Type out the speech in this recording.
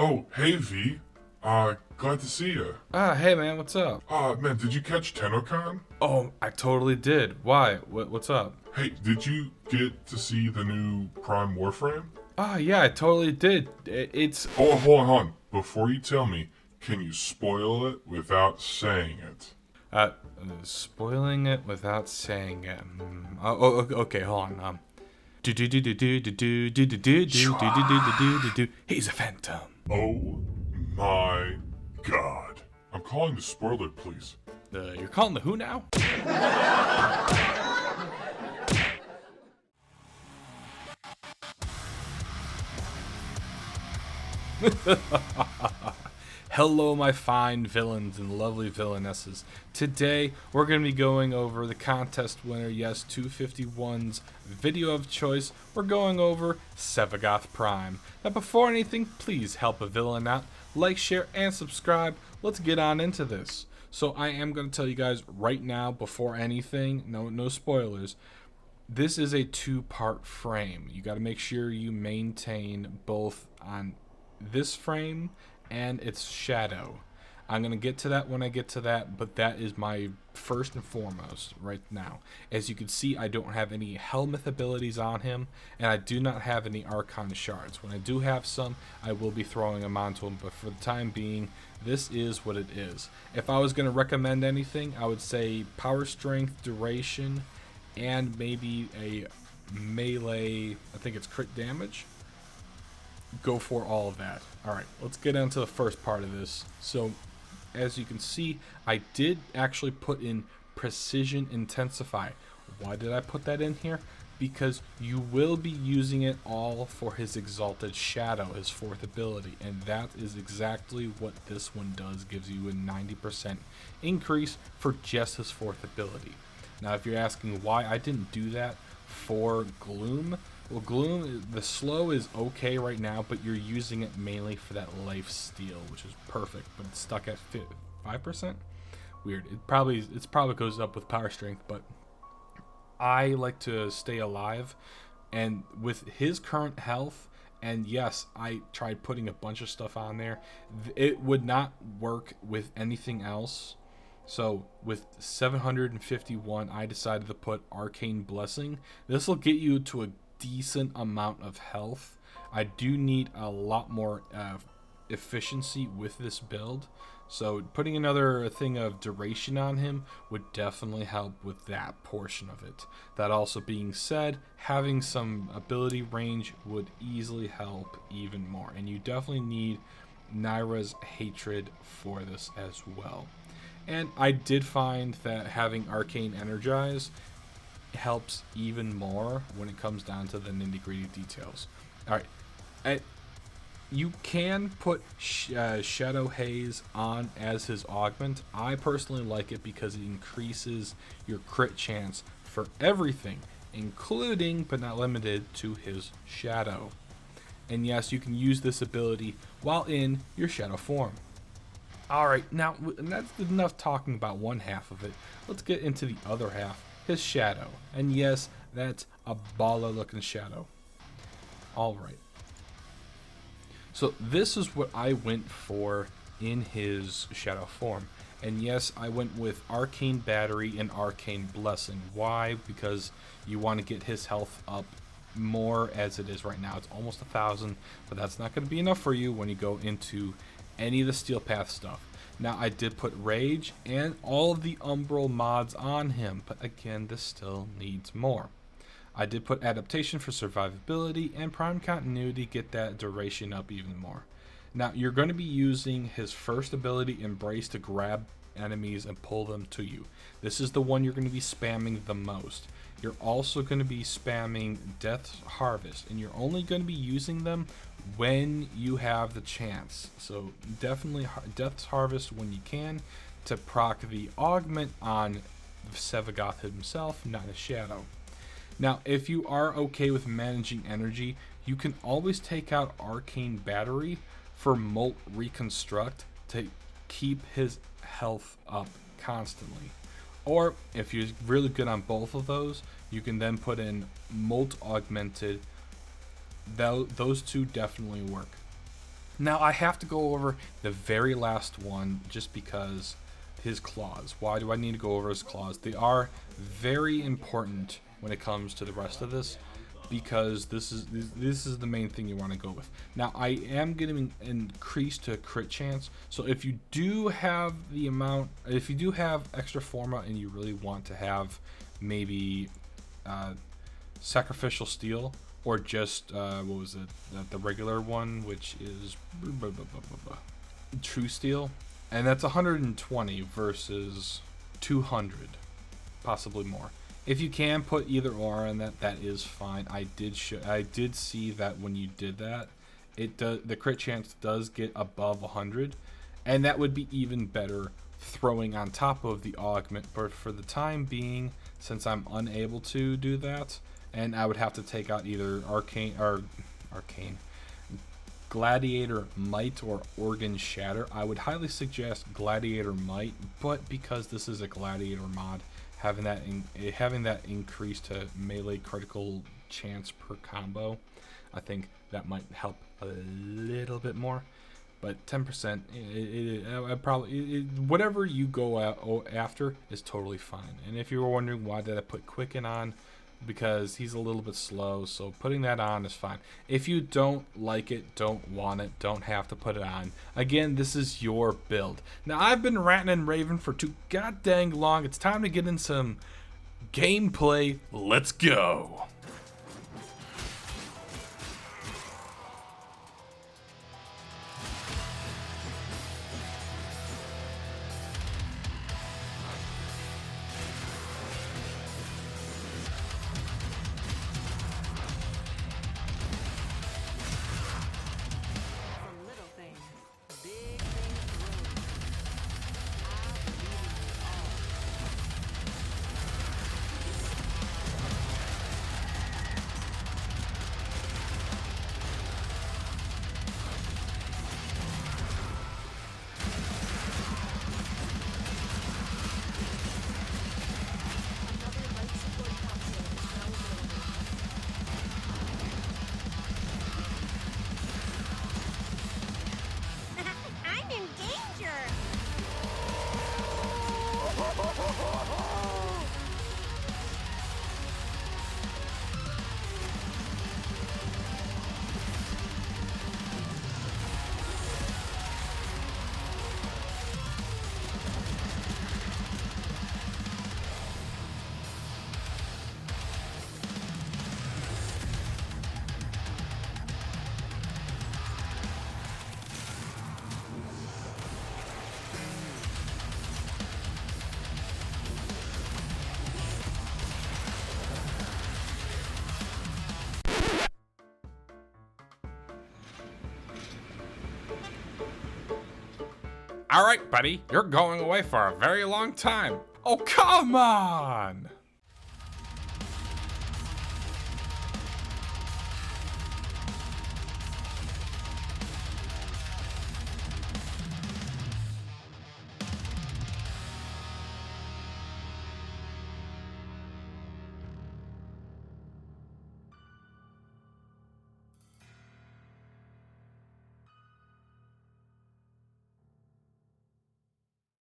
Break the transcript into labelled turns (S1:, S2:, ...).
S1: Oh, hey V. Glad to see you.
S2: Hey man, what's up?
S1: Man, did you catch TennoCon?
S2: Oh, I totally did. Why? What's up?
S1: Hey, did you get to see the new Prime Warframe?
S2: Yeah, I totally did. It's
S1: Hold on. Before you tell me, can you spoil it without saying it?
S2: spoiling it without saying it. Okay, hold on. He's a phantom.
S1: Oh my god. I'm calling the spoiler, please.
S2: You're calling the who now? Hello, my fine villains and lovely villainesses. Today, we're going to be going over the contest winner, yes, 251's video of choice. We're going over Sevagoth Prime. Now, before anything, please help a villain out. Like, share, and subscribe. Let's get on into this. So, I am going to tell you guys right now, before anything, no spoilers, this is a two-part frame. You got to make sure you maintain both on this frame and its shadow. I'm going to get to that when I get to that, but that is my first and foremost right now. As you can see, I don't have any Helmeth abilities on him, and I do not have any Archon shards. When I do have some, I will be throwing them onto him, but for the time being, this is what it is. If I was going to recommend anything, I would say power, strength, duration, and maybe a melee, I think it's crit damage. Go for all of that. Alright, let's get into the first part of this. So, as you can see, I did actually put in Precision Intensify. Why did I put that in here? Because you will be using it all for his Exalted Shadow, his fourth ability, and that is exactly what this one does. Gives you a 90% increase for just his fourth ability. Now, if you're asking why I didn't do that for Gloom, well, Gloom, the slow is okay right now, but you're using it mainly for that life steal, which is perfect, but it's stuck at 5%? Weird. It probably goes up with power strength, but I like to stay alive, and with his current health, and yes, I tried putting a bunch of stuff on there, it would not work with anything else. So with 751, I decided to put Arcane Blessing. This will get you to a decent amount of health. I do need a lot more efficiency with this build, so putting another thing of duration on him would definitely help with that portion of it. That also being said, having some ability range would easily help even more, and you definitely need Naira's Hatred for this as well. And I did find that having Arcane Energize helps even more when it comes down to the nitty-gritty details. Alright, you can put Shadow Haze on as his augment. I personally like it because it increases your crit chance for everything, including but not limited to his shadow. And yes, you can use this ability while in your shadow form. Alright, now that's enough talking about one half of it. Let's get into the other half, his shadow. And yes, that's a baller looking shadow. Alright. So this is what I went for in his shadow form. And yes, I went with Arcane Battery and Arcane Blessing. Why? Because you want to get his health up more as it is right now. It's almost 1,000, but that's not going to be enough for you when you go into any of the Steel Path stuff. Now, I did put Rage and all of the Umbral mods on him, but again, this still needs more. I did put Adaptation for survivability and Prime Continuity, get that duration up even more. Now, you're going to be using his first ability, Embrace, to grab enemies and pull them to you. This is the one you're going to be spamming the most. You're also going to be spamming Death's Harvest, and you're only going to be using them when you have the chance. So definitely Death's Harvest when you can to proc the augment on Sevagoth himself, not his shadow. Now, if you are okay with managing energy, you can always take out Arcane Battery for Molt Reconstruct to keep his health up constantly. Or if you're really good on both of those, you can then put in Molt Augmented. Those two definitely work. Now I have to go over the very last one just because his claws. Why do I need to go over his claws? They are very important when it comes to the rest of this, because this is the main thing you want to go with. Now I am getting increased to crit chance, so if you do have extra forma and you really want to have maybe sacrificial steel, or just what was it, the regular one, which is true steel, and that's 120 versus 200, possibly more. If you can put either or on that, that is fine. I did see that when you did that, the crit chance does get above 100, and that would be even better throwing on top of the augment. But for the time being, since I'm unable to do that, and I would have to take out either arcane, gladiator might, or organ shatter, I would highly suggest gladiator might. But because this is a gladiator mod, having that increase to melee critical chance per combo, I think that might help a little bit more. But 10%, whatever you go after is totally fine. And if you were wondering why did I put Quicken on, because he's a little bit slow, so putting that on is fine. If you don't like it, don't want it, don't have to put it on. Again, this is your build. Now, I've been ranting and raving for too god dang long. It's time to get in some gameplay. Let's go.
S3: I'm in danger!
S2: All right, buddy, you're going away for a very long time. Oh, come on!